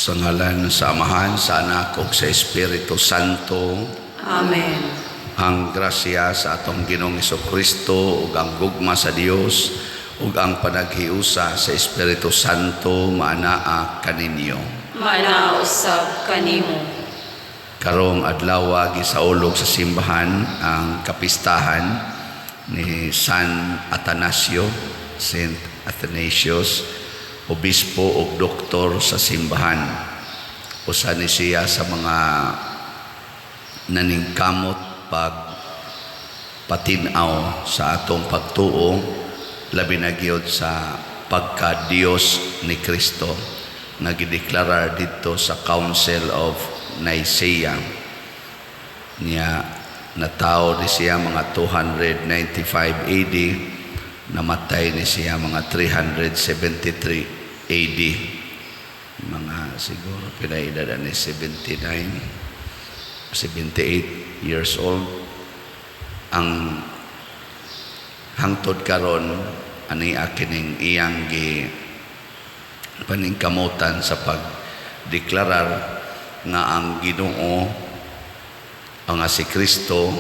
Sa ngalan sa Amahan, sa Anak, ug sa Espiritu Santo. Amen. Ang grasya sa atong Ginoong Jesucristo ug ang gugma sa Dios ug ang panaghiusa sa Espiritu Santo maanaa kaninyo. Maanaa usab kanimo. Karong adlaw gisaulog sa simbahan ang kapistahan ni San Atanasio, Saint Athanasius, obispo ug doktor sa simbahan. Usa ni siya sa mga naningkamot patinaw sa atong pagtuo, labi na gyud sa pagka-Dios ni Kristo nga gideklarar dito sa Council of Nicaea. Niya natawo ni siya mga 295 AD, namatay ni siya mga 373 AD. Mga siguro pinaedad ni 78 years old. Ang hangtod karon ani akining iyang paningkamutan sa pagdeklarar nga ang Ginoo ang si Kristo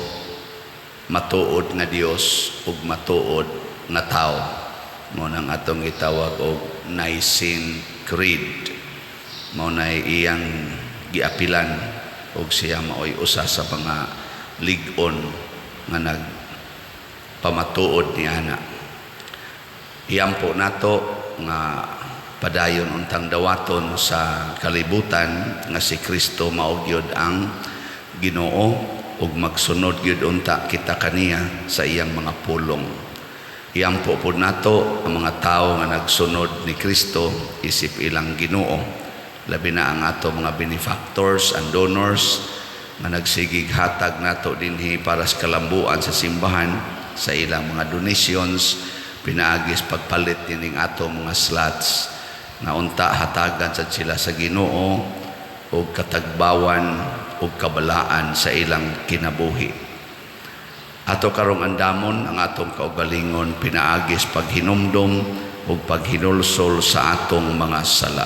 matuod nga Dios ug matuod nga tao. Mao nang atong gitawag og Nicene Creed. Mao nay iyang giapilan ug siya maoy usa sa mga lig-on nga nagpamatuod niana. Iyampo nato nga padayon untang dawaton sa kalibutan nga si Kristo mao gyud ang Ginoo ug magsunod gyud unta kita kaniya sa iyang mga pulong. Iyampo pod nato ang mga tawo nga nagsunod ni Kristo isip ilang Ginoo, labi na ang ato mga benefactors and donors nga nagsigig hatag nato dinhi para sa kalambuan sa simbahan sa ilang mga donations, pinaagis pagpalit dining ato mga slots nga unta hatagan sad sila sa Ginoo ug katagbawan ug kabalaan sa ilang kinabuhi. Ato karong andamon ang atong kaugalingon pinaagis paghinumdom ug paghinulsol sa atong mga sala.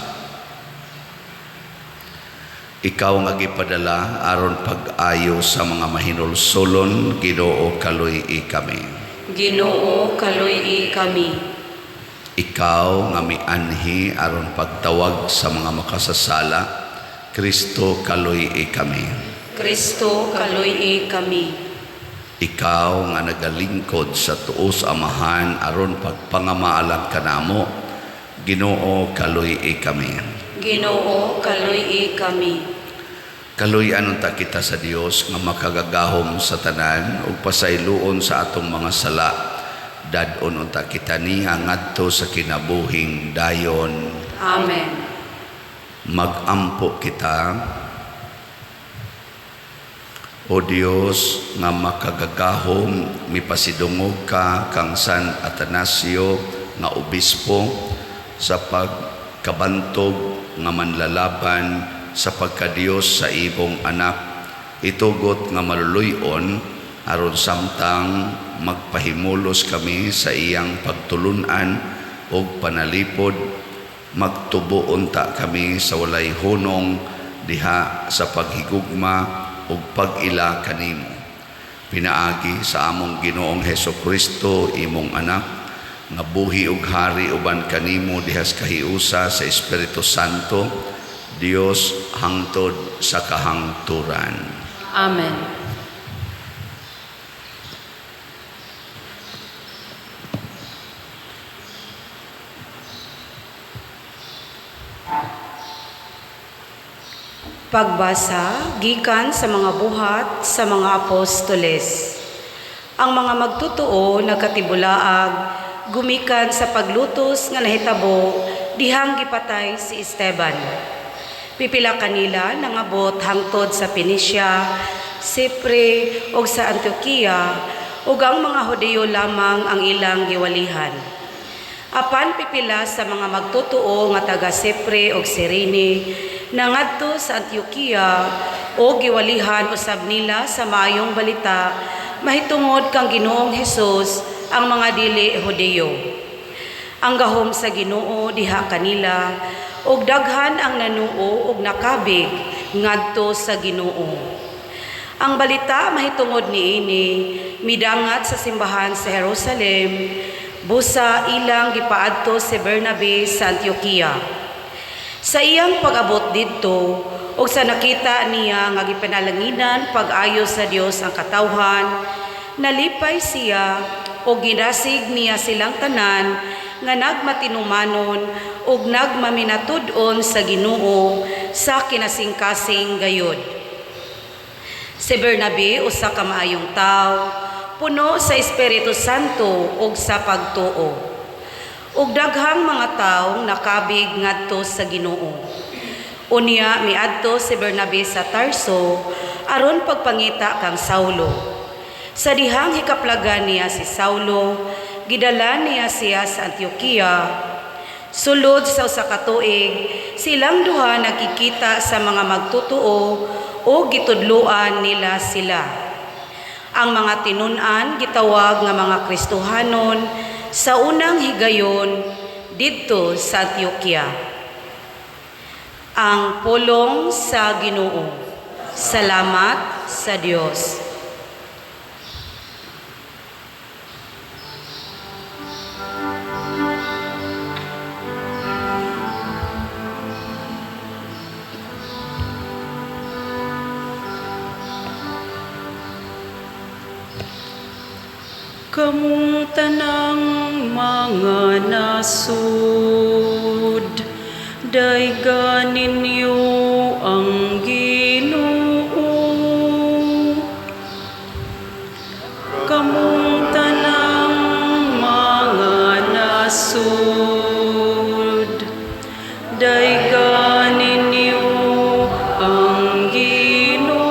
Ikaw nga gipadala aron pag-ayo sa mga mahinulsolon, Ginoo kaluy-i kami. Ginoo kaluy-i kami. Ikaw nga mianhi aron pagtawag sa mga makasasala, Kristo kaluy-i kami. Kristo kaluy-i kami. Ikaw nga nagalingkod sa tuos Amahan aron pagpangamaalam kanamo, Ginoo kaluy-i kami. Ginoo kaluy-i kami. Kaluy-an unta kita sa Dios nga makagagahom sa tanan ug pasayloon sa atong mga sala. Dadon unta kita niya ngadto sa kinabuhing dayon. Amen. Magampo kita, O Dios nga makagagahom, mipasidungog ka kang San Atanasio nga obispo sa pagkabantog nga manlalaban sa pagka-Dios sa ibong anak, itugot nga maluluyon aron samtang magpahimulos kami sa iyang pagtulunan ug panalipod, magtubo unta kami sa walay hunong diha sa paghigugma ug pag-ila kanimo. Pinaagi sa among Ginoong Hesukristo imong anak nga buhi ug hari uban kanimo diha sa kahiusa sa Espiritu Santo, Dios hangtod sa kahangturan. Amen. Pagbasa gikan sa mga buhat sa mga apostoles. Ang mga magtutuo nagkatibulaag gumikan sa paglutos nga nahitabo dihang gipatay si Esteban. Pipila kanila nangabot hangtod sa Phoenicia, Chipre ug sa Antioquia, ug ang mga Hudiyo lamang ang ilang giwalihan. Apan pipila sa mga magtutuo nga taga Chipre ug Cyrene nangadto sa Antioquia o giwalihan usab nila sa maayong balita mahitungod kang Ginoong Hesus ang mga dili Hudiyo. Ang gahom sa Ginoo diha kanila ug daghan ang nanuo ug nakabig ngadto sa Ginoo. Ang balita mahitungod niini midangat sa simbahan sa Jerusalem, busa ilang gipaadto si Bernabe sa Antioquia. Sa iyang pag-abot didto ug sa nakita niya nga gipanalanginan pag-ayo sa Dios ang katawhan, nalipay siya ug ginasig niya silang tanan nga nagmatinumanon ug nagmaminatud-on sa Ginoo sa kinasingkasing gayod. Si Bernabe usa ka maayong tawo, puno sa Espiritu Santo ug sa pagtuo. Ug daghang mga tawo nakabig ngadto sa Ginoo. Unya miadto si Bernabe sa Tarso aron pagpangita kang Saulo. Sa dihang hikaplagan niya si Saulo, gidala niya siya sa Antioquia. Sulod sa usa ka tuig, silang duha nagkikita sa mga magtutuo o gitudloan nila sila. Ang mga tinun-an gitawag nga mga Kristohanon sa unang higayon didto sa Antioquia. Ang pulong sa Ginoo. Salamat sa Dios. Kamong tanang mga nasud, daygan ninyo ang Ginoo. Kamong tanang mga nasud, daygan ninyo ang Ginoo.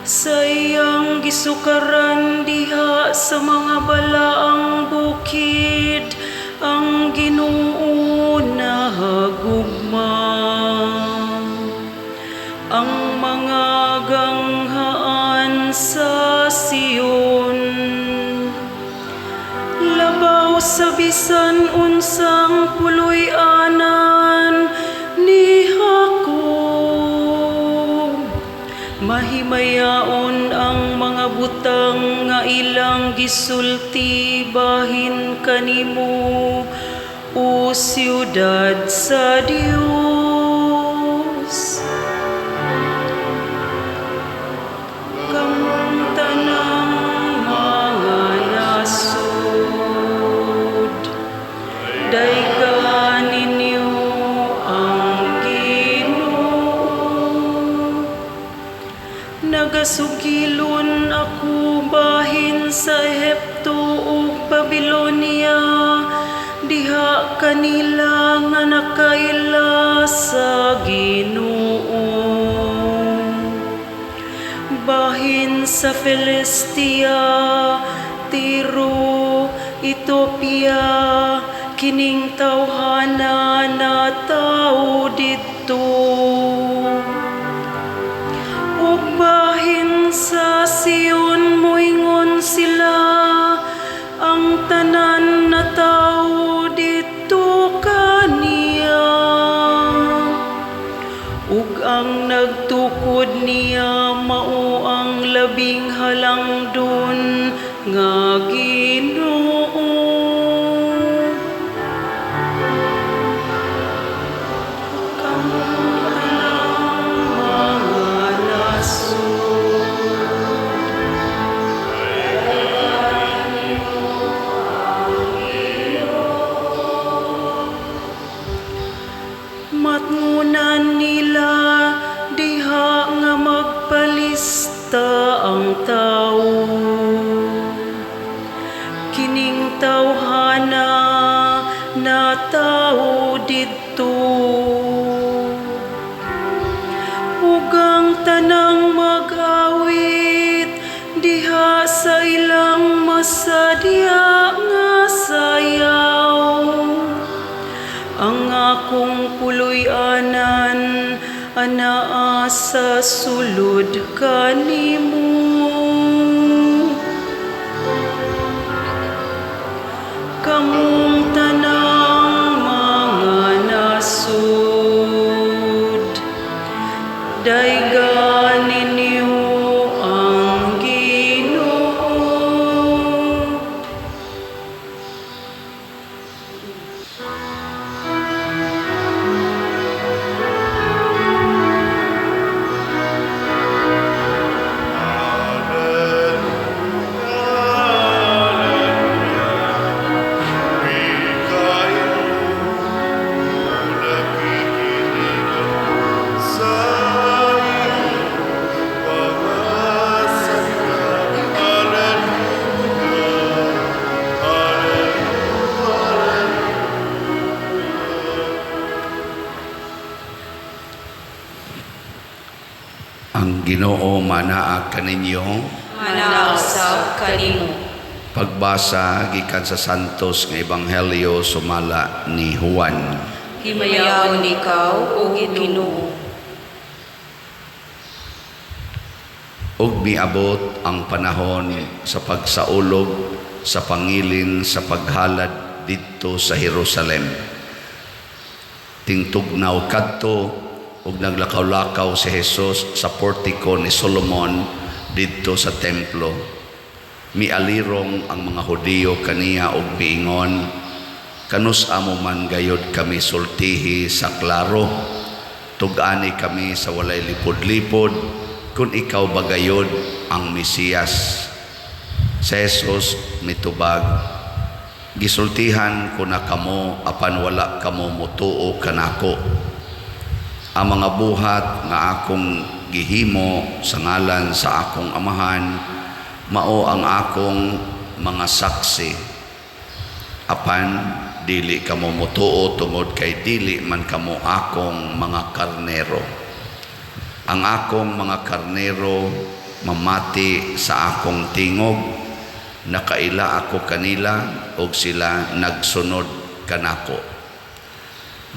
Sa iyang gisukaran diha sa mga balaang bukid, ang Ginoo nahagugma. Ang mga ganghaan sa Sion, labaw sa bisan unsang puloy-anan ni Jacob. Mahimayaon ang mga butang nga ilang gisulti bahin kanimo, o siyudad sa Dios. Kamong tanang mga nasud, daygan ninyo ang Ginoo. Nagasugilon ako bahin sa Ehipto ug Babilonia, diha kanila nga nakaila sa Ginoo. Bahin sa Filistia, Tiro, Ethiopia, kining tawhana na tao didto. Ug bahin sa Sion moingon sila, ang tanan na tao dito kaniya. Ug ang nagtukod niya mao ang labing halangdon nga Ginoo. Kamong tanang mga nasud, matngunan nila diha nga magpalista ang tao. Kining tawhana na tao didto. Ug ang tanang mag-awit diha sa ilang masadya nga sayaw. Ang akong puloy-anan anaa sa sulod kanimo. Kamong tanang Ginoo, manaa kaninyo. Manausab kanimo. Pagbasa gikan sa santos nga ebanghelyo sumala ni Juan. Himayaon ikaw, O Ginoo. Ug miabot ang panahon sa pagsaulog sa pangilin sa paghalad didto sa Jerusalem. Tingtugnaw kadto ug naglakaw-lakaw si Jesus sa portiko ni Solomon didto sa templo. Mialirong ang mga Hudiyo kaniya og miingon, kanus amo man gayod kami sultihi sa klaro, tug-ani kami sa walay lipod-lipod, kung ikaw ba gayod ang Mesiyas. Si Jesus mitubag, gisultihan ko na kamo apan wala kamo mutuo kanako. Ang mga buhat nga akong gihimo sa ngalan sa akong amahan, mao ang akong mga saksi. Apan dili kamo mutuo tungod kay dili man kamo akong mga karnero. Ang akong mga karnero mamati sa akong tingog, nakaila ako kanila ug sila nagsunod kanako.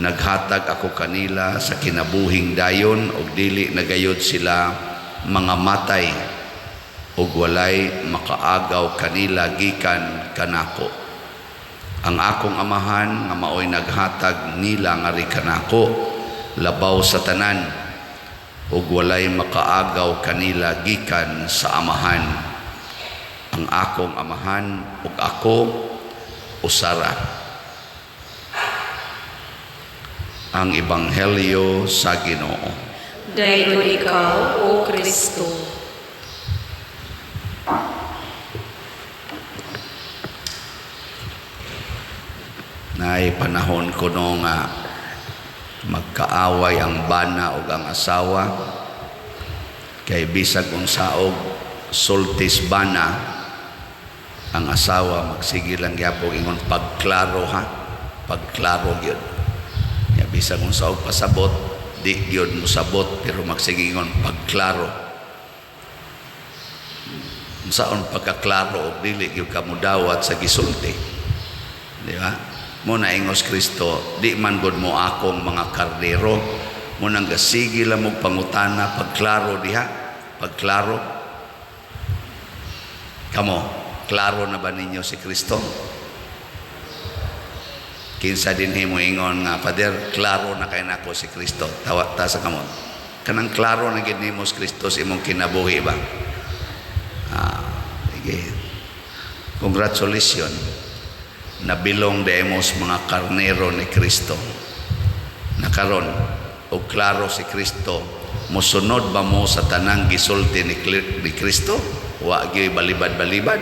Naghatag ako kanila sa kinabuhing dayon ug dili nagayod sila mga matay ug walay makaagaw kanila gikan kanako. Ang akong amahan nga maoy naghatag nila nga ri kanako labaw sa tanan ug walay makaagaw kanila gikan sa amahan. Ang akong amahan ug ako usara. Ang ebanghelyo sa Ginoo. Dayon ikaw, O Kristo. Naay panahon kuno nga magkaaway ang bana ug ang asawa, kay bisag unsaog sultis bana ang asawa magsige lang gyapon ingon pagklaro ha, pagklaro gyud. Ya bisag unsaog pasabot di gyud mo sabot pero magsige ingon pagklaro. Unsaon pagkaklaro ug dili gyud ka mudawat sa gisulti. Di ba? Mo na ingos Kristo, di man gud mo akong mga karnero, mo nang gasigi lang mo pangutana pagklaro diha, pagklaro. Kamo, klaro na ba ninyo si Kristo? Kinsa din himo ingon nga, Father, klaro na kay nako si Kristo. Tawa ta sa kamot. Kanang klaro na gid nimo si Kristo sa imong kinabuhi ba? Sige. Congratulations. Nabilong demos mga karnero ni Kristo. Nakaron o klaro si Kristo, musunod ba mo sa tanang gisulti ni Kristo? Wa gyud balibad-balibad.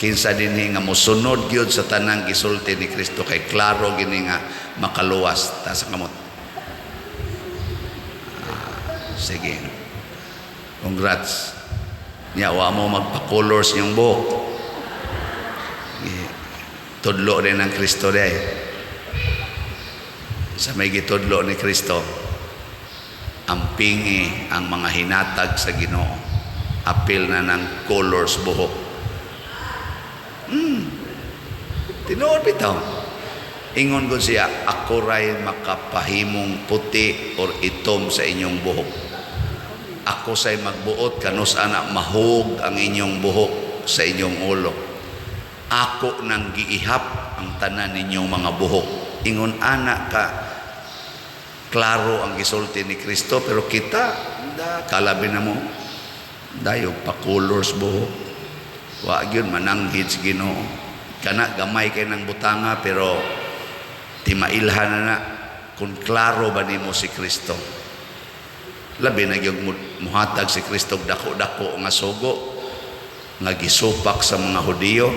Kinsa dinhi nga musunod gyud sa tanang gisulti ni Kristo kay klaro gini nga makaluwas ta sa kamot. Sige. Congrats. Nya wa mo magpa-colors yung buhok. Tudlo rin ang Kristo day. Sa may gitudlo ni Kristo, ampingi ang mga hinatag sa Ginoo. Apil na ng colors buhok. Tinuod bitaw. Ingon ko siya, ako ray makapahimong puti or itom sa inyong buhok. Ako say magbuot kanus anak mahug ang inyong buhok sa inyong ulo. Ako nang giihap ang tanan ninyong mga buhok. Ingon anak ka, klaro ang gisulti ni Kristo, pero kita, kalabi na mo, dayo pa colors buhok. Wa gyud mananghid sa Ginoo. Kana gamay kay nang butanga, pero timailhan na kung klaro ba nimo si Kristo. Labi na gyud muhatag si Kristo dako-dako nga sugo nga gisupak sa mga Hudiyo.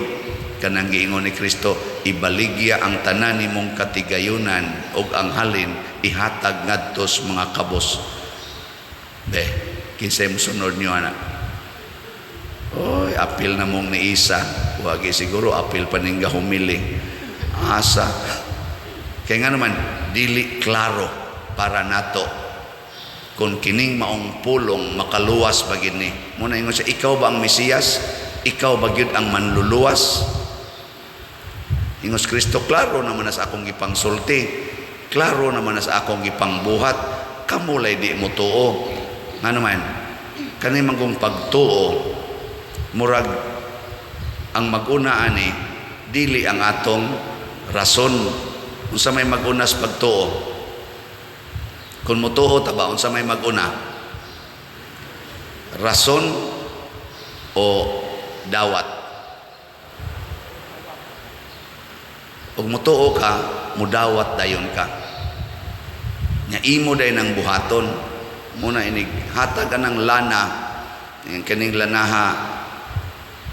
Kanang giingon ni Kristo, ibaligya ang tanan nimong katigayunan ug ang halin ihatag ngadto sa mga kabos. Be, kinsay mosunod niyo anak? Oy, apil na mong ni Isa. Wagi siguro apil pa ning gahumili. Asa. Kaya nga naman, dili klaro para nato kung kining maong pulong makaluwas ba gid ni. Muna ingon siya, ikaw ba ang Mesiyas? Ikaw ba gyud ang manluluwas? Ingos Kristo, klaro naman na sa akong gipangsulti, klaro naman na sa akong gipangbuhat, kamulay di mo tuo. Nga naman, kanimang kong pagtuo, murag ang mag-una ani, dili ang atong rason. Unsa may mag-una sa pagtuo? Kung mutuo taba, unsa may mag-una? Rason o dawat? Pag mutuo ka, mudawat dayon ka. Nya imo day ng buhaton. Muna inig hatag ka ng lana, yung kaning lanaha,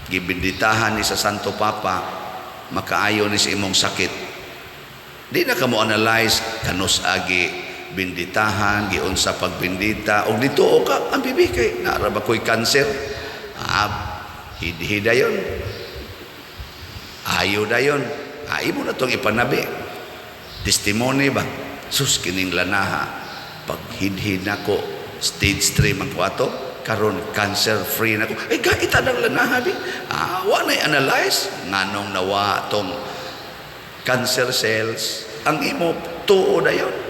gibinditahan ni sa Santo Papa, makaayo ni sa imong sakit. Di na ka mo analyze, kanus agi, binditahan, giun sa pagbindita, o dito o ka, ang bibigay, naarab ako'y cancer, hidhida yun, ayo da yun, imo na itong ipanabi, testimony ba, sus kining lanaha, pag hidhid na ko, stage 3 man ko ato, karon cancer free na ko, gaita ng lanaha di, wa na'y analyze, nganong nawa tong cancer cells, ang imo tuo da yun.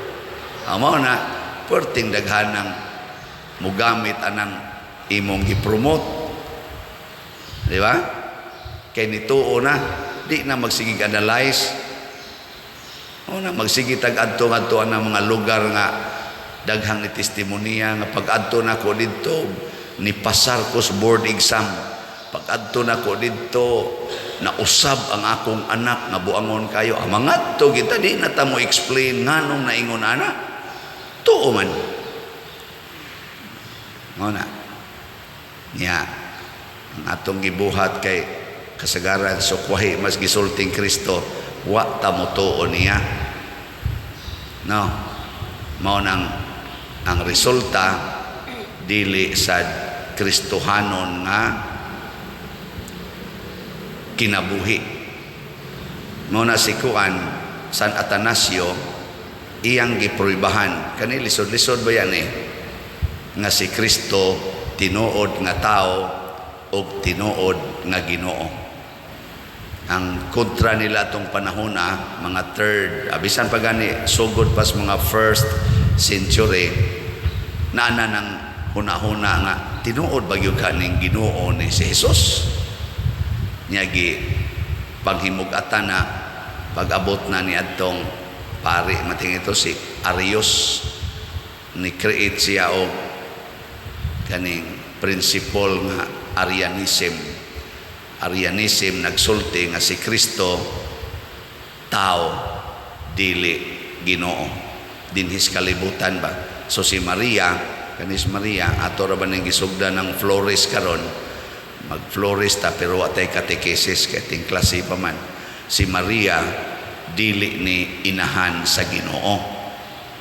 Amo na, perting daghanang mugamit anang imong i-promote. Di ba? Kay nituo na, di na magsigig analyze. O na, magsigig tag-adto-adto ang mga lugar nga daghang ni testimonya nga pag-adto na ko dito, ni pasar ko sa board exam. Pag-adto na ko dito, nausab ang akong anak nga buangon kayo. Amangat to kita, di na ta mo explain nganong naingon anak. Tuo man. Muna. Niya. Ang atong gibuhat kay kasagaran sukwahi mas gisulting Kristo, wa ta mo tuo niya. No. Mao nang ang resulta dili sa Kristohanon nga kinabuhi. Mao na si Kuan San Atanasio iyang gipruibahan kani lisod-lisod ba yan nga si Kristo tinuod nga tao o tinuod nga Ginoo. Ang kontra nila atong panahona mga third abisan pa gani sugod pas mga first century naana ng huna-huna nga tinuod bagyo kaning Ginoo ni si Jesus. Nyagi paghimug-atan na pag-abot na ni atong pari mating ito si Arius ni create siya og kaning principle nga Arianism nagsulti nga si Kristo tao dili Ginoo dinhis kalibutan ba. So si Maria kanis Maria ato ra ba ning gisugda ng Flores karon mag-Flores ta pero wa tay catechesis kay ting klase pa man. Si Maria dili ni inahan sa Ginoo.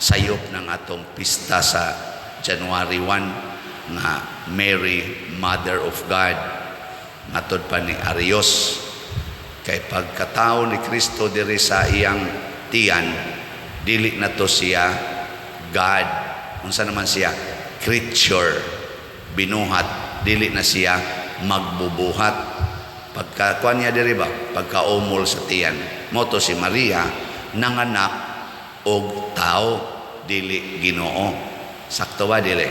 Sayop ng atong pista sa January 1 nga Mary, Mother of God. Matod pa ni Arius. Kay pagkatao ni Kristo diri sa iyang tiyan, dili na to siya God. Unsa naman siya? Creature. Binuhat. Dili na siya magbubuhat. Pagkakuan niya diri ba? Pagkaumol sa tiyan. Moto si Maria nanganak og tao dili Ginoo. Sakto ba dili?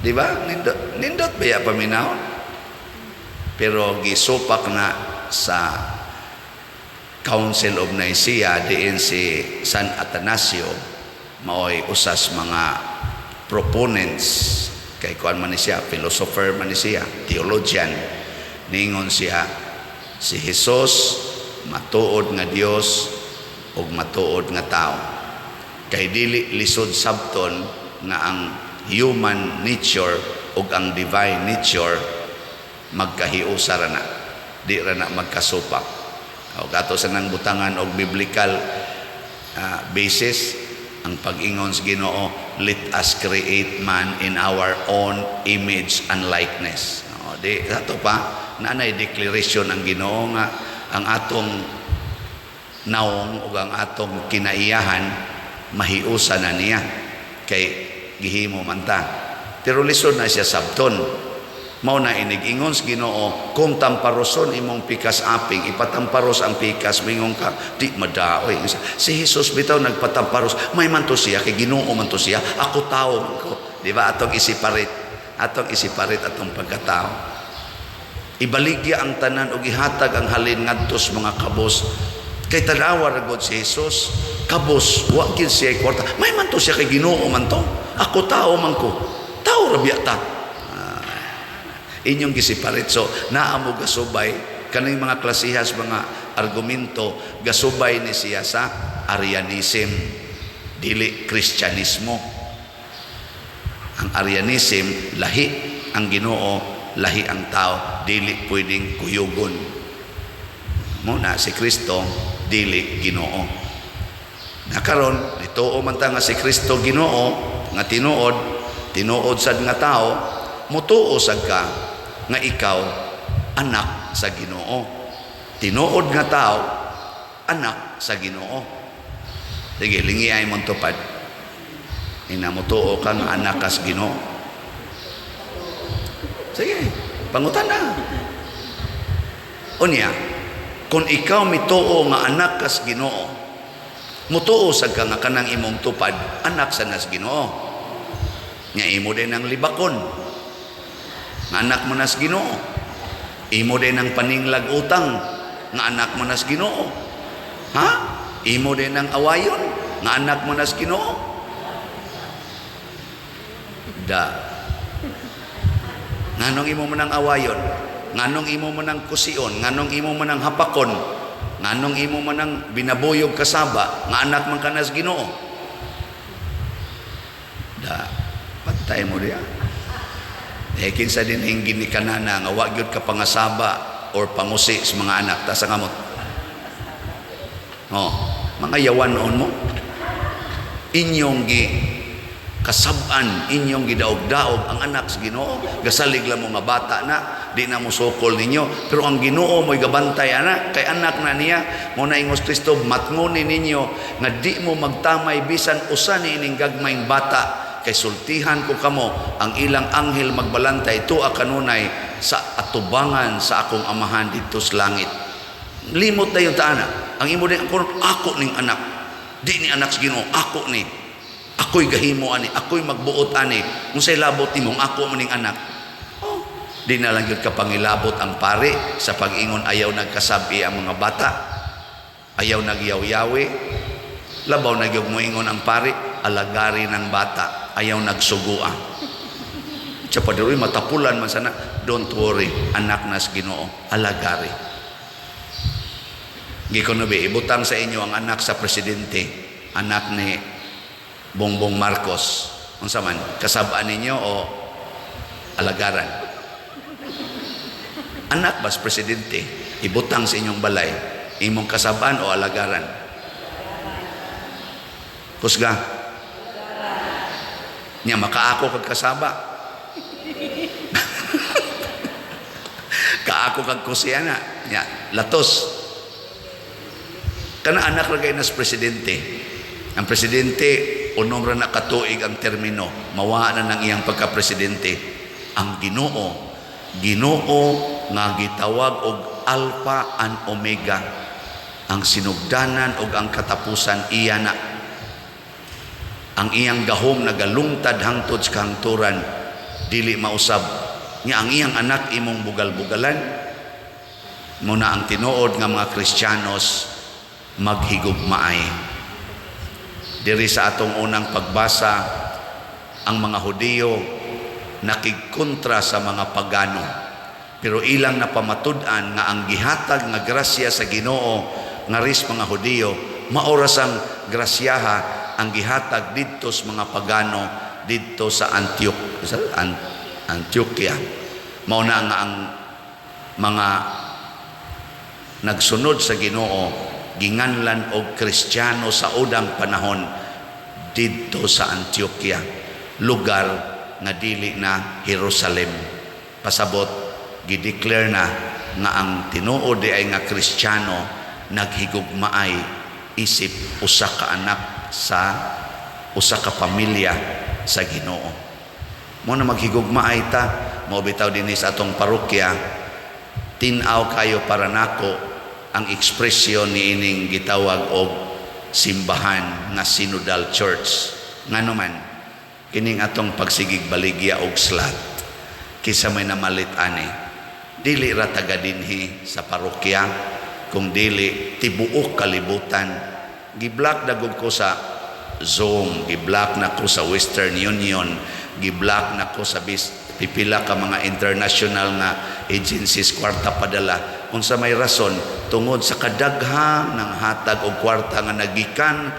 Di ba? Nindot ba ya paminaw? Pero gisupak na sa Council of Nicaea diin si San Atanasio maoy usas mga proponents kay kuan man ni siya, philosopher man ni siya, theologian. Ningon siya, si Jesus matuod nga Dios ug matuod nga tao. Kay dili lisod sabton nga ang human nature ug ang divine nature magkahiusa ra na. Di ra na magkasupak. O gato sa nang butangan og biblical basis ang pag-ingon sa Ginoo, let us create man in our own image and likeness. O, di ato pa nanay declaration ang Ginoo nga ang atong naong ug ang atong kinaiyahan mahiusa na niya kay gihimo man ta. Pero lisod na siya sabton. Mao na inig-ingon sa Ginoo, kung tamparoson imong pikas aping, ipatamparos ang pikas, mingon ka, di madaoy. Si Jesus bitaw nagpatamparos, may man to siya, kay Ginoo man to siya, ako tao man ko. Di ba? Atong isiparit atong pagkatao. Ibaligya ang tanan o ihatag ang halin ngadtos mga kabos. Kay tanawa ra gud si Jesus, kabos, wa gid siya kwarta. May man to siya, kay Ginoo man to. Ako tao man ko. Tao ra biya ta. Inyong gisiparit. So, naamo gasubay, kaning mga klasihas, mga argumento, gasubay ni siya sa Arianism, dili Kristyanismo. Ang Arianism, lahi ang Ginoo, lahi ang tao, dili pwedeng kuyugon. Muna, si Kristo, dili Ginoo. Nakaron, dito man ta nga si Kristo Ginoo, nga tinuod sad nga tao, mutuo sad ka, nga ikaw anak sa Ginoo. Tinuod nga tao, anak sa Ginoo. Sige, lingi ay mong tupad. Inamutuo ka nga anak sa Ginoo. Sige, pangutan na. Unya, kung ikaw mituo nga anak sa Ginoo, mutuo sa ka nga kanang imong tupad, anak sa nas Ginoo. Nya imo din ang libakon. Nga anak mo nas Ginoo. Imo din ang paninglag utang, nga anak mo nas Ginoo. Ha? Imo din ang awayon, nga anak mo nas Ginoo. Da. Nganong imo mo nang awayon? Nganong imo mo nang kusion? Nganong imo mo nang hapakon? Nganong imo mo nang binabuyog kasaba, nga anak man ka nas Ginoo? Da. Patay mo diya. Kinsa din ang ginikanana nga wa gyud ka pangasaba or pangusi sa mga anak ta sa kamot. Mga yawanon mo. Inyong kasab-an, inyong gidaog-daog ang anak sa Ginoo. Gasalig lang mo nga bata na, di na mo sukol ninyo. Pero ang Ginoo mo'y gabantay anak, kay anak na niya, mo na ingos Kristo, matngunin ninyo nga di mo magtamay bisan usa ni ining gagmayng bata. Kay sultihan ko kamo ang ilang anghel magbalantay tuwa kanunay sa atubangan sa akong amahan dito sa langit. Limot na yung taana. Ang imo din ako ning anak. Di ni anak sa Ginoo, ako ni. Ako'y gahimo ani, ako'y magbuot ani. Kung sa'y labot nimong ako mo ning anak. Di na lang yun kapangilabot ang pare sa pag-ingon ayaw nagkasabi ang mga bata. Ayaw nagyaw-yawi. Labaw nagyog mo ingon ang pare, alagari ng bata. Ayaw nagsugua. Siya pa diroy matapulan man sana. Don't worry, anak nas Ginoo, alagari. Gikonobi, ibutang sa inyo ang anak sa presidente, anak ni Bongbong Marcos. Unsa man, kasabaan ninyo o alagaran? Anak bas presidente, ibutang sa inyong balay, imong kasabaan o alagaran? Kusga. Nya makaako kag kasaba. Kaako kag kusyana. Nya latos. Kana anak ra kay nas presidente. Ang presidente unom ra na katuig ang termino. Mawa na ng iyang pagka-presidente. Ang Ginoo nga gitawag og Alpha and Omega. Ang sinugdanan og ang katapusan iya na. Ang iyang gahom nagalungtad hangtod sa kahangturan, dili mausab. Nga ang iyang anak imong bugal-bugalan, muna ang tinuod nga mga Kristiyanos maghigugmaay. Diri sa atong unang pagbasa, ang mga Hudiyo nakigkontra sa mga pagano. Pero ilang napamatud-an nga ang gihatag nga grasya sa Ginoo nga ris mga Hudiyo, maoras ang grasyaha ang gihatag dito sa mga pagano dito sa Antioquia. Mauna nga ang mga nagsunod sa Ginoo ginganlan og Kristiyano sa udang panahon dito sa Antioquia, lugar nga dili na Jerusalem. Pasabot gideclare na nga ang tinuod di ay nga Kristiyano naghigugmaay isip usa ka anak sa usa ka pamilya sa Ginoo. Mo na maghigugmaay ta, mo bitaw dinhi sa atong parokya, tin-aw kayo para nako ang ekspresyon ni ining gitawag og simbahan nga Synodal Church. Ngano man kining atong pagsigig baligya og slat kisa may namalit ani, dili ra taga dinhi sa parokya, kung dili tibuok kalibutan. Giblock dagog ko sa Zoom, giblock na ko sa Western Union, giblock na ko sa pipila ka mga international nga agencies kwarta padala. Unsa may rason, tungod sa kadaghang ng hatag og kwarta nga nagikan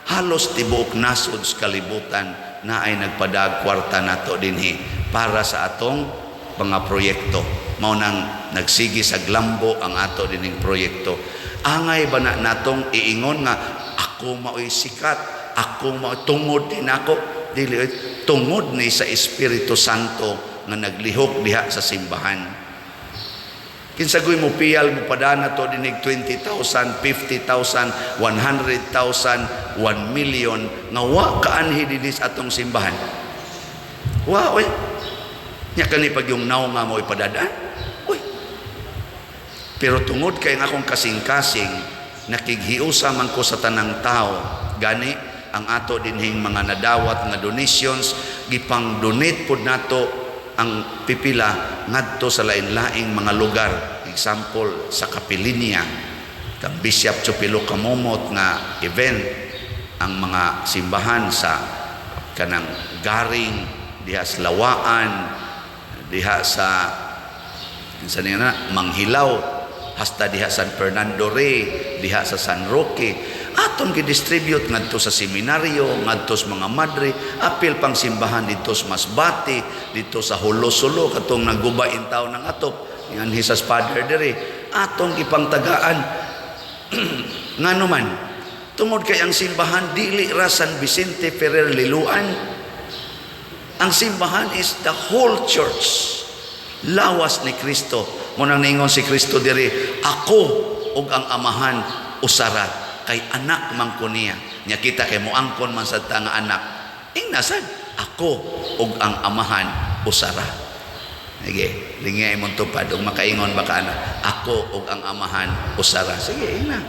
halos tibuok nasod sa kalibutan, na ay nagpadag kwarta nato dinhi para sa atong mga proyekto. Mao nang nagsigi sa glambo ang ato dining proyekto. Angay ba na natong iingon nga ako mao'y sikat, ako mao'y tungod din ako? Dili, tungod ni sa Espiritu Santo nga naglihok diha sa simbahan. Kinsagoy mo piyal mo padana to dinig 20,000, 50,000, 100,000, 1 million nga wa kaanhi dinhi sa atong simbahan. Wa oy. Nya kani pag yung naw nga mo ipadadaan. Uy. Pero tungod kay nga akong kasing-kasing, nakighiusa man ko sa tanang tao, gani ang ato dinhing mga nadawat nga donations, gipang donate pod nato ang pipila ngadto sa lain-laing mga lugar. Example, sa Kapilinya, kang Bishop Chupilo Kamomot nga event, ang mga simbahan sa kanang Garing, diha sa Lawaan, diha sa Manghilaw, hasta diha San Fernando Rey, diha sa San Roque, aton gidistribute ngadto sa seminaryo, ngadto sa mga madre, apil pang simbahan dito sa Masbati, dito sa Hulo-Sulo, katong naggubain tao ng atop, yan Hisas Father dere, atong ipangtagaan. Ngano man, tungod kay ang simbahan dili ra San Vicente Ferrer Liloan. Ang simbahan is the whole church, lawas ni Kristo. Munang ningon si Kristo diri, ako ug ang amahan usara, kay anak man ko niya. Nya kita kay moangkon man sa nga anak, ingnasan ako ug ang amahan usara. Sige, lingay imong tupad ug makaingon ba ka anak, ako ug ang amahan usara. Sige, ina.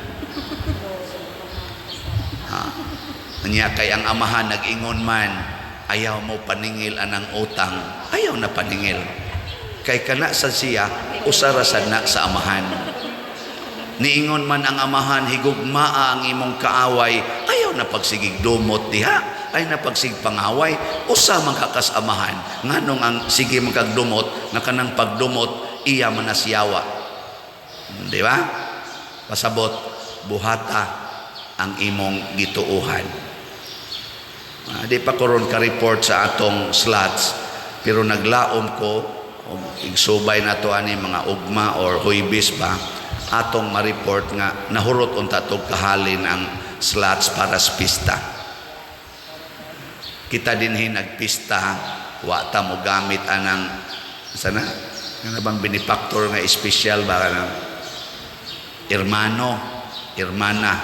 Nya kay ang amahan nag-ingon man, ayaw mo paningil anang utang, ayaw na paningil. Kay kana sa siya, usara sad na sa amahan. Niingon man ang amahan, higugmaa ang imong kaaway, ayaw na pagsigig dumot diha, ay na pagsig pangaway, usa man kakas amahan. Nganong ang sige magkagdumot, nga kanang pagdumot, iya manasyawa. Di ba? Pasabot, buhata ang imong gituuhan. Di pa koron ka-report sa atong slots, pero naglaom ko, igsubay na to ani mga ugma or huibis ba, atong ma-report nga nahurot unta tog kahalin ang slots para sa pista. Kita dinhi nagpista, wa ta mo gamit anang sana nga bang benefactor nga espesyal ba nang hermano, hermana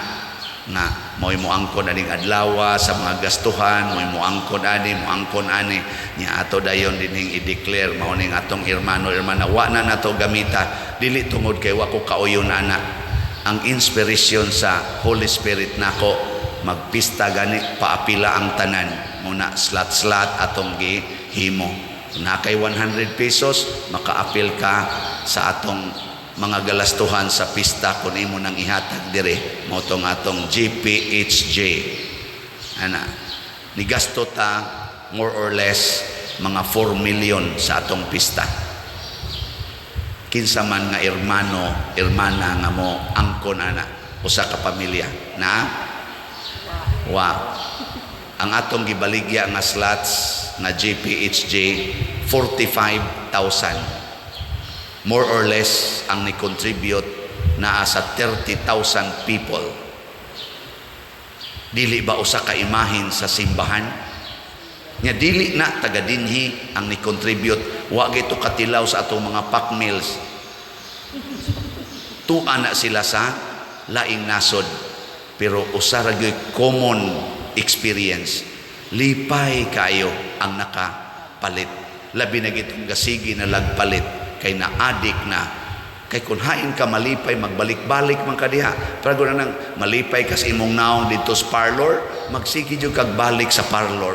nga mo'y moangkon aning adlaw sa mga gastuhan, mo'y moangkon ani nya ato dayon dining i-declare mao ning atong hermano, hermana, wa na nato gamita, dili tungod kay wa ko kauyon ana. Ang inspiration sa Holy Spirit nako, magpista gani paapila ang tanan, muna slat atong gihimo. Na kay 100 pesos makaapil ka sa atong mga galastuhan sa pista kung imo nang ihatag dire mo tong atong GPHJ. Ana, ni gasto ta more or less mga 4 million sa atong pista. Kinsa man nga hermano, hermana nga mo angkon ana, usa ka pamilya na wa ang atong gibaligya nga slots na GPHJ 45,000. More or less ang ni-contribute na sa 30,000 people. Dili ba usa ka imahin sa simbahan? Nya dili na taga dinhi ang ni-contribute, wa gito katilaw sa atong mga pack meals. Tuan na sila sa laing nasod, pero usa ra gyud common experience. Lipay kayo ang nakapalit. Labi na gitong gasigi na lagpalit kay naadik na. Kay kung hain ka malipay, magbalik-balik man ka diha. Pero kung nang malipay kas imong naong dito sa parlor, magsigi jud kag balik sa parlor.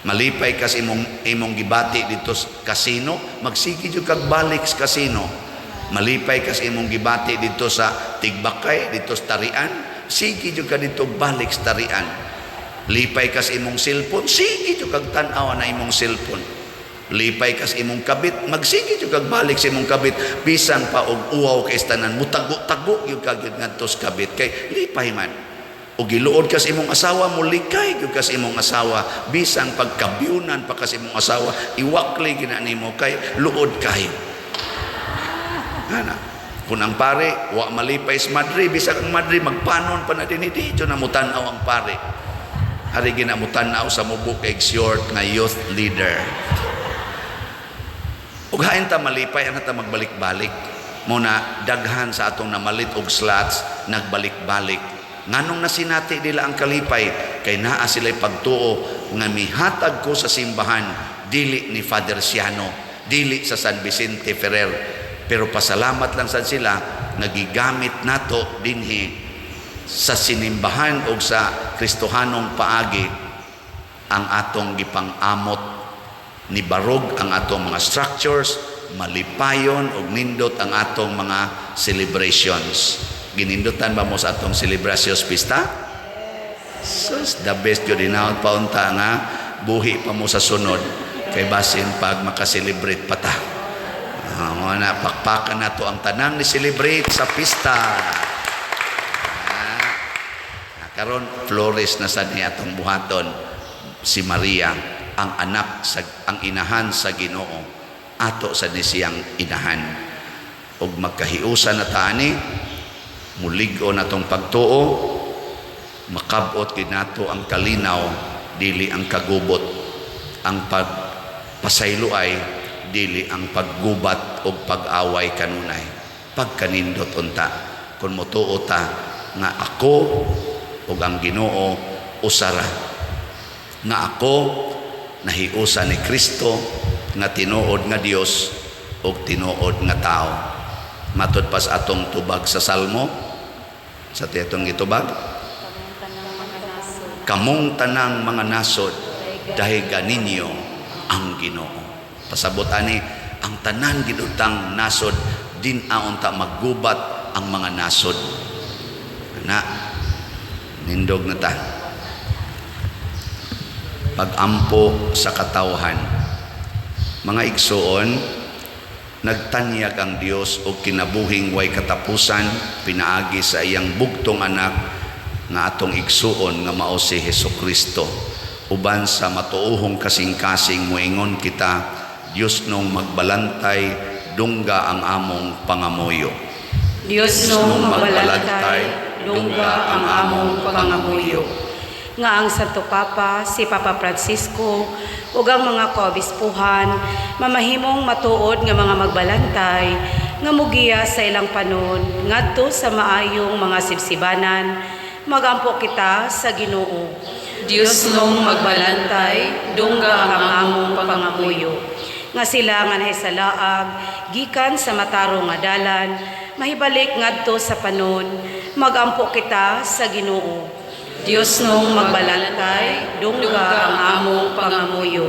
Malipay kas imong gibati dito sa casino, magsigi jud kag balik sa casino. Malipay kas imong gibati dito sa Tigbakay, dito sa Tarian, sige jud ka dito balik sa Tarian. Lipay kas imong cellphone, sige jud kag tan-aw na imong cellphone. Lipay kas imong kabit, magsige jud kag balik sa imong kabit, bisan pa og uwaw kay tanan, mutago-tago yung kag ngadto sa kabit kay lipay man. O giluod kas imong asawa, mulikay gyud kas imong asawa, bisan pagkabyunan pa kas imong asawa, iwakli gina nimo kay luod kayo. Ana, kung ang pare wa malipay sa Madrid, bisan ang Madrid magpanon pa na dinhi dito na mutan-aw ang pare. Ari ginamutan-aw sa mubo kay short nga youth leader. Ug hain ta malipay ana ta magbalik-balik. Muna daghan sa atong namalit og slots nagbalik-balik. Nganong nasinati nila ang kalipay kay naa sila'y pagtuo nga mihatag ko sa simbahan dili ni Father Siano, dili sa San Vicente Ferrer. Pero pasalamat lang sad sila nagigamit nato dinhi sa sinimbahan o sa Kristohanong paagi ang atong gipang-amot ni barog ang atong mga structures, malipayon o nindot ang atong mga celebrations. Ginindutan ba mo sa atong celebrations pista? Sus, the best yun dinawad paunta nga buhi pa mo sa sunod kay basin pag makaselebrate pa ta. Mga pakpakan na to ang tanang ni celebrate sa pista. Karon flores na sa niya atong buhaton si Maria, ang anak ang inahan sa Ginoo, ato sa nisiyang inahan. Og magkahiusa na tani, mulig-o natong pagtuo, makabot gid nato ang kalinaw dili ang kagubot, ang pagpasaylo ay dili ang paggubat o pag-away kanunay. Pagkanindot unta kun motuo ta nga ako ug ang Ginoo usara, nga ako nahiusa ni Kristo nga tinuod nga Dios ug tinuod nga tao. Matud pas atong tubag sa Salmo, sa tiyatong gitubag, kamong tanang mga nasod dahiga ninyo ang Ginoo. Pasabot ani ang tanan gidutang nasod din aon ta maggubat ang mga nasod. Na nindog na ta. Pag-ampo sa katawhan. Mga igsoon, nagtanyag ang Dios o kinabuhing way katapusan, pinaagi sa iyang bugtong anak nga atong igsuon nga mao si Hesukristo. Uban sa matuuhong kasing-kasing moingon kita, Dios nung magbalantay, dungga ang among pangamuyo. Diyos nung magbalantay, dungga ang among pangamuyo. Nga ang Santo Papa, si Papa Francisco, ug ang mga kaobispuhan, mamahimong matuod nga mga magbalantay, nga mugiya sa ilang panon, ngadto sa maayong mga sibsibanan, magampo kita sa Ginoo. Diyos nung magbalantay, dungga ang among pangamuyo. Nga sila nga nahisalaag, gikan sa matarong nga dalan, mahibalik ngadto sa panon, magampo kita sa Ginoo. Diyos nung magbalantay, dungga ang among pangamuyo.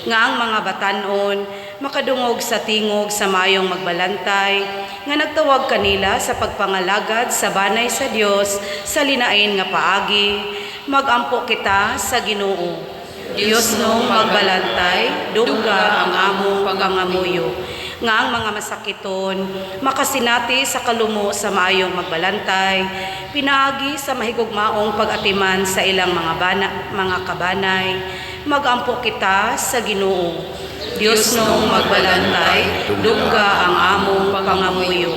Nga ang mga batanon, makadungog sa tingog sa mayong magbalantay, nga nagtawag kanila sa pagpangalagad sa banay sa Dios sa linain nga paagi, magampo kita sa Ginoo. Diyos nung magbalantay, dungga ang among pangamuyo. Nga ang mga masakiton, makasinati sa kalumo sa maayong magbalantay, pinaagi sa mahigugmaong pag-atiman sa ilang mga kabanay, magampo kita sa Ginoo. Diyos nung magbalantay, dungga ang among pangamuyo.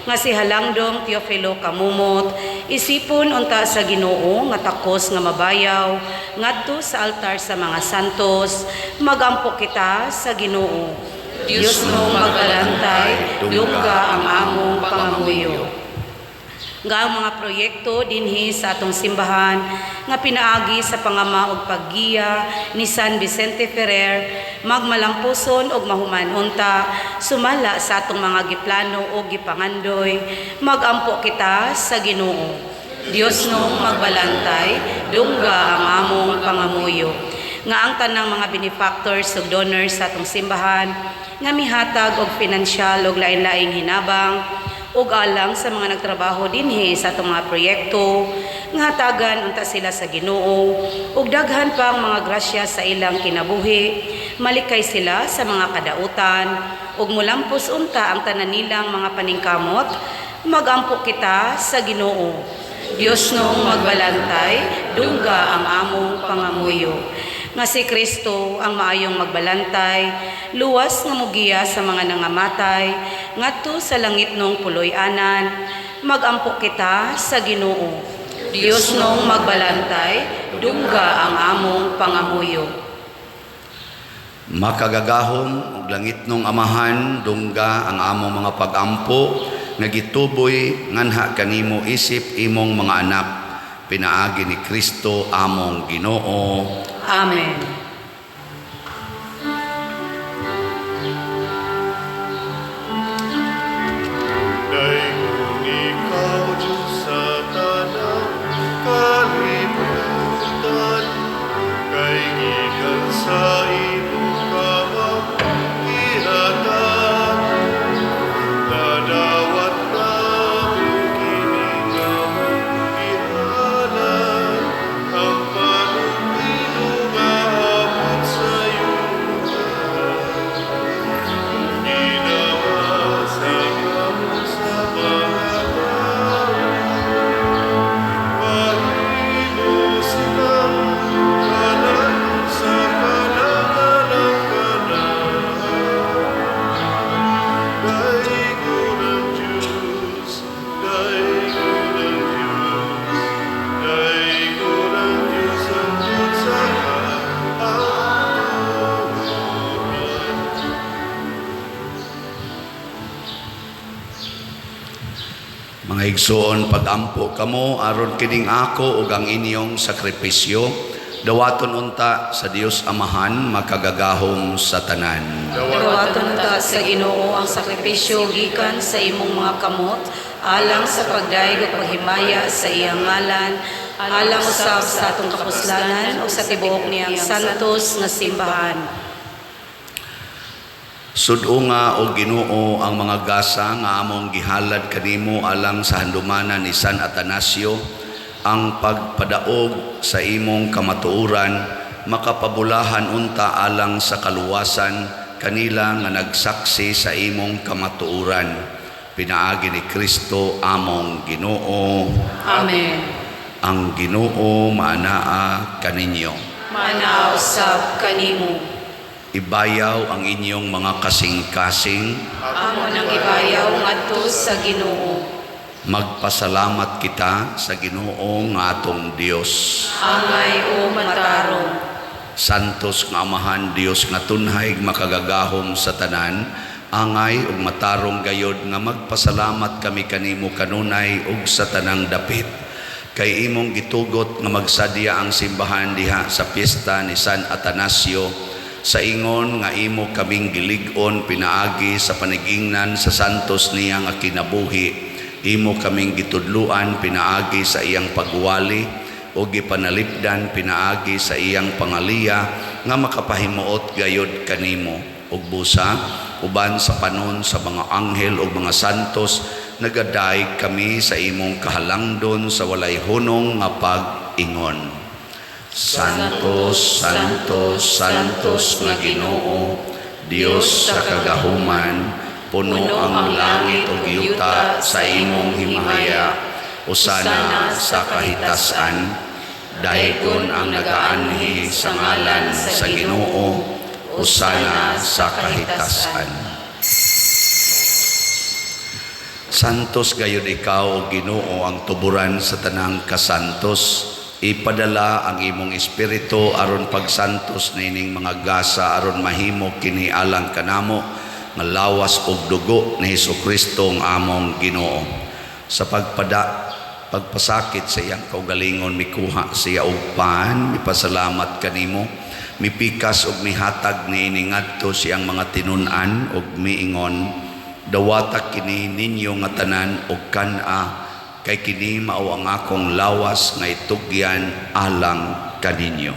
Nga si Halangdong Teofilo Kamumot, isipon unta sa Ginoo nga takos nga mabayaw, ngadto sa altar sa mga santos, magampo kita sa Ginoo. Diyos nung magbalantay, dungga ang among pangamuyo. nga ang mga proyekto dinhi sa atong simbahan nga pinaagi sa pangama ug paggiya ni San Vicente Ferrer magmalampuson og mahuman unta sumala sa atong mga giplano o gipangandoy magampo kita sa Ginoo. Dios nung magbalantay dungga ang among pangamuyo nga ang tanang mga benefactors ug donors sa atong simbahan nga mihatag og pinansyal ug lain-laing hinabang ug alang sa mga nagtrabaho dinhi sa atong mga proyekto nga hatagan unta sila sa Ginoo ug daghan pang mga grasya sa ilang kinabuhi malikay sila sa mga kadautan ug mulampos unta ang tanan nilang mga paningkamot magampo kita sa Ginoo. Dios nung magbalantay dungga ang among pangamuyo nga si Kristo ang maayong magbalantay, luwas nga mugiya sa mga nangamatay, ngadto sa langit nung puloy-anan, magampo kita sa Ginoo. Dios nung magbalantay, dungga ang among pangamuyo. Makagagahom ug langit nung amahan, dungga ang among mga pagampo, nga gituboy nganha kanimo isip imong mga anak, pinaagi ni Kristo among Ginoo. Amen. Dayon ikaw, Diyos sa tanang kalibutan, kay gikan sa imong kamanggiatan, nadawat namo kini nga mong gihanan, ang panumino nga abot sa iyong ginawa sa kamo sa mga tao. Mahimo silang kanan sa kanangalang kanan. Daigo ng Diyos, daigo ng Diyos, daigo ng Diyos ang Diyos sa Mga igsoon, pagampo kamo aron kining ako ug ang inyong sakripisyo dawaton unta sa Dios Amahan makagagahom sa tanan. Dawaton ta sa Ginoo ang sakripisyo gikan sa imong mga kamot alang sa pagdaig ug paghimaya sa iyang ngalan alang usab sa atong kapuslanan ug sa tibuok niyang santos nga simbahan. Sudo nga o Ginoo ang mga gasa nga among gihalad kanimo alang sa handumana ni San Atanasio ang pagpadaog sa imong kamatuoran makapabulahan unta alang sa kaluwasan kanila nga nagsaksi sa imong kamatuoran. Pinaagi ni Kristo among Ginoo. Amen. Ang Ginoo maanaa kaninyo. Manaw sab kanimo. Ibayaw ang inyong mga kasing-kasing. Amo nang ibayaw ngadto sa Ginoo. Magpasalamat kita sa Ginoo nga atong Dios. Angay o matarong. Santos nga Amahan Dios nga tunhay makagagahom sa tanan, angay ug matarong gayod nga magpasalamat kami kanimo kanunay ug sa tanang dapit. Kay imong gitugot nga magsadya ang simbahan diha sa piyesta ni San Atanasio, sa ingon nga imo kaming gilig-on pinaagi sa panigingnan sa santos niya nga kinabuhi, imo kaming gitudluan pinaagi sa iyang pagwali o gipanalipdan pinaagi sa iyang pangaliya nga makapahimuot gayod kanimo ug busa uban sa panon sa mga anghel ug mga santos nagadaig kami sa imong kahalangdon sa walay hunong nga pag-ingon. Santos, Santos, Santos nga Ginoo, Dios sa kagahuman, puno ang langit ug yuta sa imong himaya, usana sa kahitasan, daygon ang nagaanhi sa ngalan sa Ginoo, usana sa kahitasan. Santos gayud ikaw o Ginoo ang tuburan sa tanang kasantos. Ipadala ang imong espiritu aron pagsantos nining mga gasa aron mahimo kini alang kanamo nga lawas ug dugo ni Hesukristo ang among Ginoo. Sa pagpasakit sa iyang kaugalingon, mikuha siya og pan, mipasalamat kanimo, mipikas og mihatag niini ngadto siyang mga tinun-an og miingon, dawata kini ninyo nga tanan og kan-a, kay kini mao ang akong lawas nga itugyan alang kaninyo.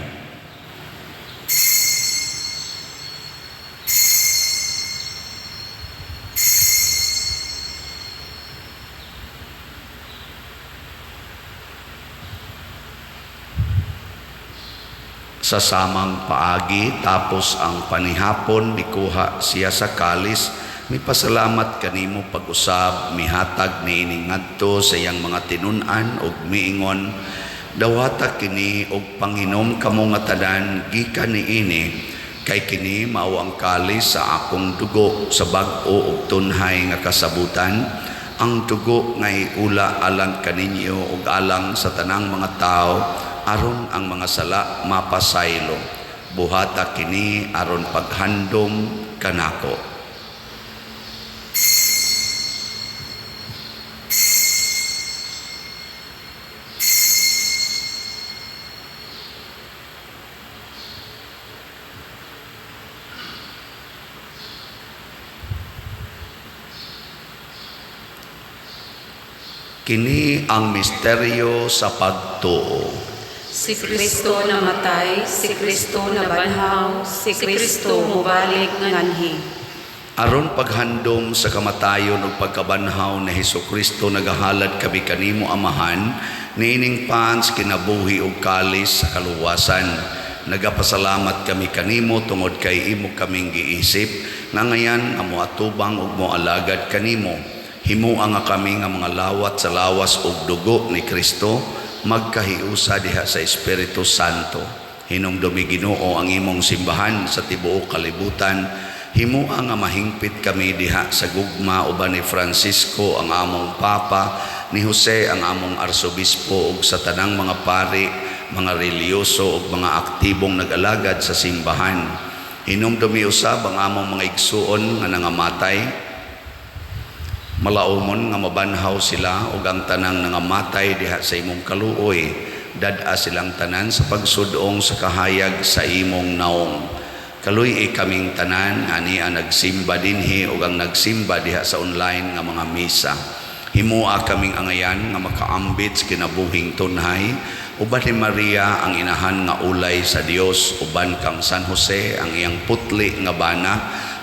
Sa samang paagi tapos ang panihapon, mikuha siya sa kalis, mipasalamat kanimo pag-usab, mihatag niini ngadto sa iyang mga tinun-an ug miingon, dawata kini og panginom kamo nga tanan gikan niini, kay kini mao ang kalis sa akong dugo sa bag-o ug tunhay nga kasabutan, ang dugo nga iula alang kaninyo ug alang sa tanang mga tao, aron ang mga sala mapasaylo. Buhata kini aron paghandom kanako. Kini ang misteryo sa pagtuo. Si Kristo namatay, si Kristo nabanhaw, si Kristo mubalik nganhi. Aron paghandom sa kamatayon ug pagkabanhaw ni Hesukristo, nagahalad kami kanimo Amahan, niining pans kinabuhi ug kalis sa kaluwasan. Nagapasalamat kami kanimo tungod kay imo kaming giisip, nga ngayan nga moatubang ug moalagad kanimo. Himuang nga kami nga mga lawat sa lawas ug dugo ni Kristo, magkahiusa diha sa Espiritu Santo. Hinumdumi Ginoo ang imong simbahan sa tibuok kalibutan. Himuang nga mahingpit kami diha sa gugma uban ni Francisco ang among Papa, ni Jose ang among Arsobispo ug sa tanang mga pari, mga reliyoso ug mga aktibong nag-alagad sa simbahan. Hinumdumi usab ang among mga igsuon nga nangamatay. Malaumon nga mabanhaw sila ug ang tanang nangamatay diha sa imong kaluoy, dad-a silang tanan sa pagsudong sa kahayag sa imong naong. Kaluy kaming tanan nga niya nagsimba dinhi ug ang nagsimba diha sa online nga mga misa. Himua kaming angayan nga makaambit sa kinabuhing tunhay, uban ni Maria ang inahan nga ulay sa Dios, uban kang San Jose ang iyang putli nga bana,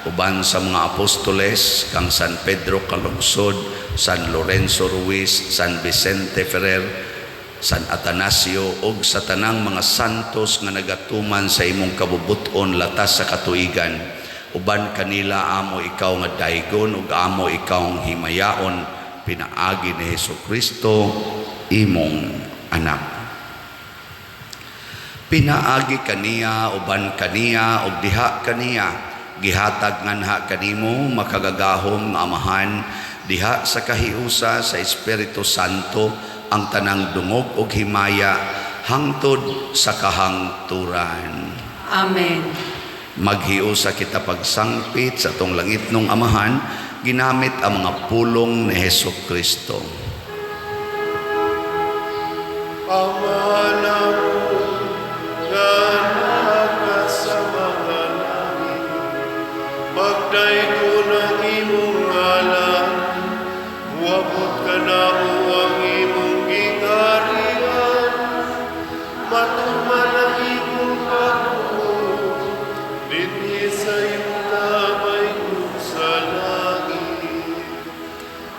uban sa mga apostoles kang San Pedro Calungsod, San Lorenzo Ruiz, San Vicente Ferrer, San Atanasio ug sa tanang mga santos nga nagatuman sa imong kabubuton latas sa katuigan. Uban kanila amo ikaw nga daygon ug amo ikaw himayaon, pinaagi ni Hesukristo imong anak. Pinaagi kaniya uban kaniya ug diha kaniya, gihatag nganha kanimo makagagahom nga Amahan, diha sa kahiusa sa Espiritu Santo ang tanang dungog ug himaya hangtod sa kahangturan. Amen. Maghiusa kita pagsangpit sa tong langit nung Amahan, ginamit ang mga pulong ni Hesukristo. Ama namin, ka sa mga langit, magdaygon ang imong ngalan, huwabot ka na ang imong gingharian, matuman ang imong pagtuo, dinhi sa iyong tabay kung sa langit.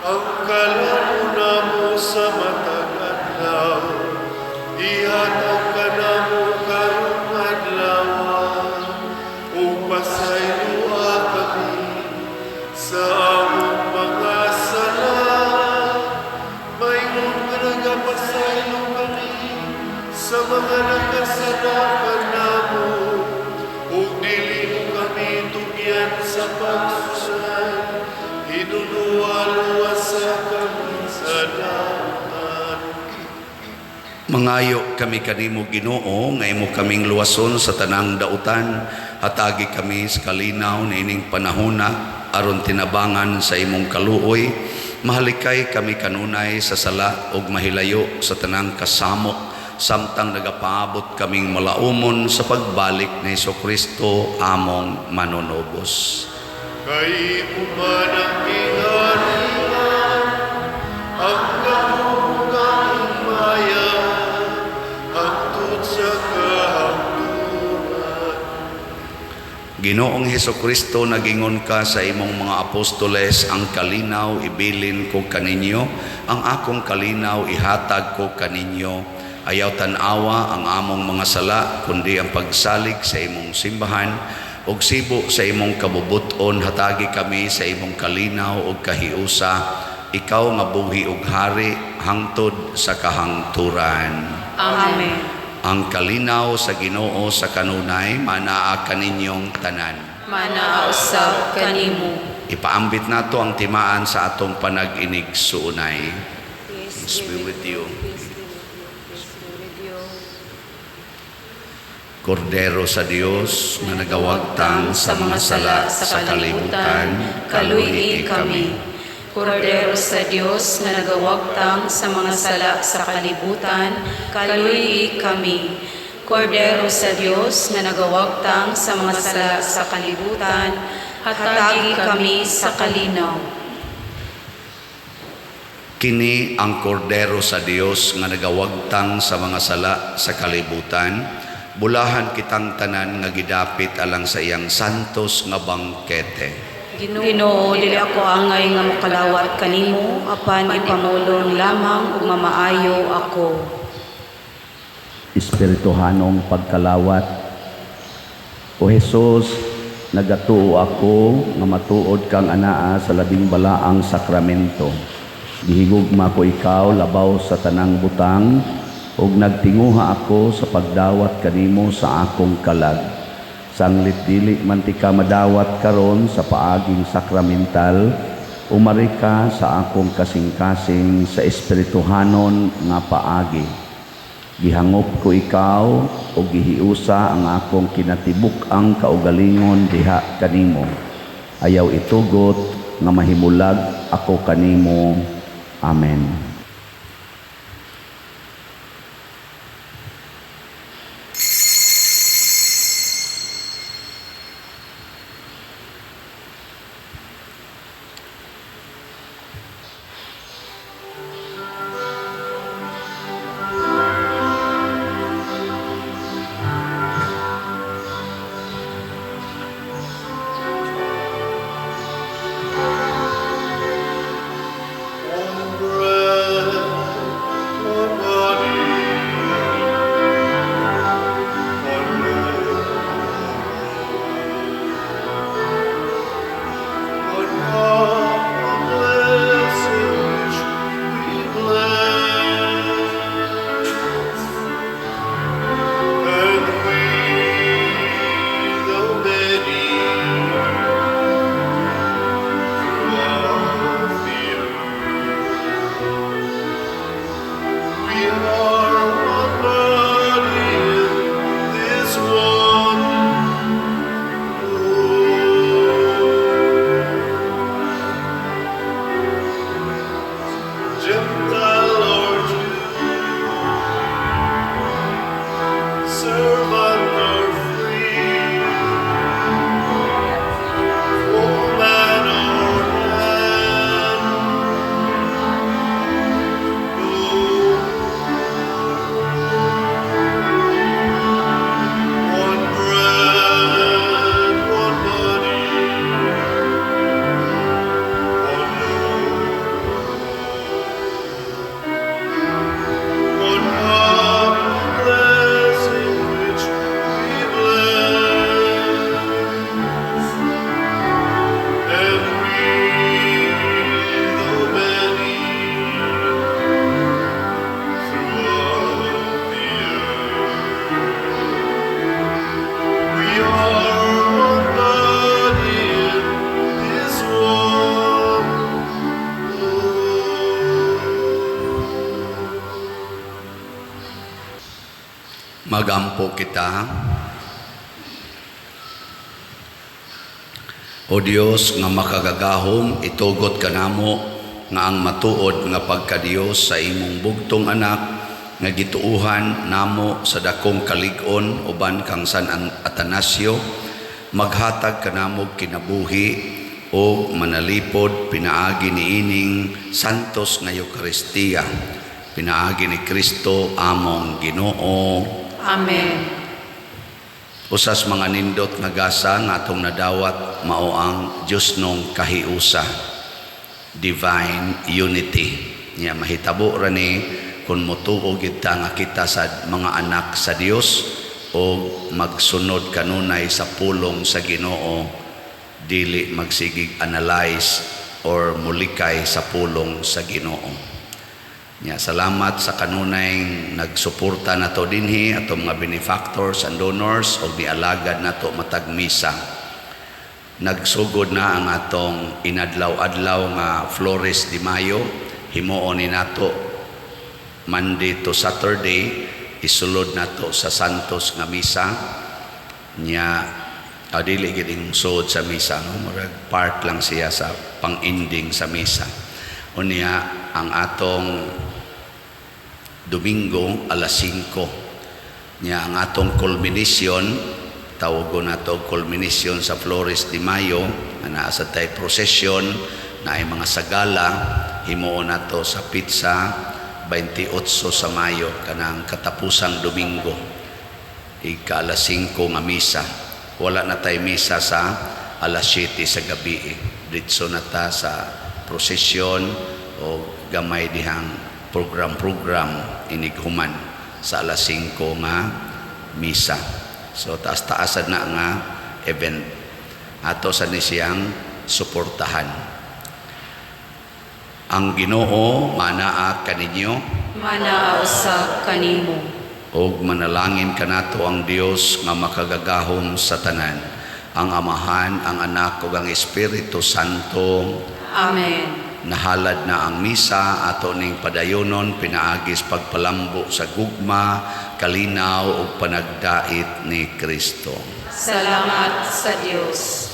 Ang kaluna mo sa matag adlaw, ihatag ka na mo karong adlaw, upasayloa kami sa among mga sala. Mayroon ka nagapasaylo kami sa mga nakasanapan namo, ug dili mo kami tugyan sa pagsusay, hinunuwa-luwa sa kami sa dapat. Mangayo kami kanimo Ginoo nga imo kaming luwason sa tanang dautan, hatagi kami sa kalinaw niining panahona aron tinabangan sa imong kaluoy, Mahalikay kami kanunay sa sala ug mahilayo sa tanang kasamok samtang nagapaabot kaming malaumon sa pagbalik ni Jesucristo among manunubos. Kay uman ang kinarihan, ang kanugang himaya, hangtod sa kahangturan. Ginoong Jesucristo, nagingon ka sa imong mga apostoles, ang kalinaw ibilin ko kaninyo, ang akong kalinaw ihatag ko kaninyo. Ayaw tanawa ang among mga sala, kundi ang pagsalig sa imong simbahan, ug sibo sa imong kabubuton hatagi kami sa imong kalinaw ug kahiusa, ikaw nga buhi ug hari hangtod sa kahangturan. Amen. Ang kalinaw sa Ginoo sa kanunay manaa kaninyong tanan. Manausab kanimo. Ipaambit nato ang timaan sa atong panag-inig suunay. Peace be with you. Kordero sa Dios na nagawagtang sa mga sala sa kalibutan, kaluyi kami. Kordero sa Diyos na nagawagtang sa mga sala sa kalibutan, kaluyi kami. Kordero sa Diyos na nagawagtang sa mga sala sa kalibutan, hatagi kami sa kalinaw. Kini ang kordero sa Dios nga nagawagtang sa mga sala sa kalibutan. Bulahan kitang tanan nga gidapit alang sa iyang santos nga bangkete. Ginoo, dili ako angay nga mokalawat kanimo, apan ipamulong lamang ug mamaayo ako. Espirituhanong pagkalawat. O Jesus, nagatuo ako nga matuod kang anaa sa labing balaang sakramento. Gihigugma ko ikaw labaw sa tanang butang, ug nagtinguha ako sa pagdawat kanimo sa akong kalag. Sanglit dili man ti ka madawat karon sa paaging sakramental, umari ka sa akong kasing-kasing sa espirituhanon nga paagi. Gihangop ko ikaw ug gihiusa ang akong kinatibuk-ang kaugalingon diha kanimo. Ayaw itugot nga mahimulag ako kanimo. Amen. Magampo kita. O Dios nga makagagahom, itugot ka namo nga ang matuod nga pagka-Dios sa imong bugtong anak nga gituuhan namo sa dakong kalig-on uban kang San Atanasio, maghatag kanamog kinabuhi o manalipod pinaagi niining santos nga Eucharistia, pinaagi ni Kristo among Ginoo. Amen. Usas mga nindot nga gasa nga atong nadawat mao ang Dios nung kahiusa, divine unity. Nya mahitabo ra ni kung mutuo kita nga kita sa mga anak sa Dios o magsunod kanunay sa pulong sa Ginoo, dili magsigig analyze or mulikay sa pulong sa Ginoo. Nya salamat sa kanunay nagsuporta nato dinhi atong mga benefactors and donors og nialagad nato matag misa. Nagsugod na ang atong inadlaw-adlaw nga Flores de Mayo, himuon ni nato Monday to Saturday, isulod nato sa Santos nga misa. Nya dili gid sud sa misa, no? Murag part lang siya sa pang-ending sa misa. Unya ang atong Domingo alas 5. Nya ang atong culmination, tawagon nato culmination sa Flores de Mayo, na sa tay procession na ay mga sagala, himuon nato sa pizza 28 sa Mayo, kanang katapusang Domingo, ika-alas 5 nga misa. Wala na tay misa sa alas 7 sa gabi. Ditso na ta sa prosesyon o gamay dihang program inighuman sa alas 5 nga misa. So taas-taasan na nga event. Ato sa ni siyang suportahan. Ang Ginoo manaa kaninyo, Manaa usab kanimo. og manalangin kanato ang Dios nga makagagahom sa tanan, ang Amahan, ang Anak ug ang Espiritu Santo. Amen. Nahalad na ang misa, ato ning padayonon pinaagis pagpalambo sa gugma, kalinaw ug panagdait ni Kristo. Salamat sa Dios.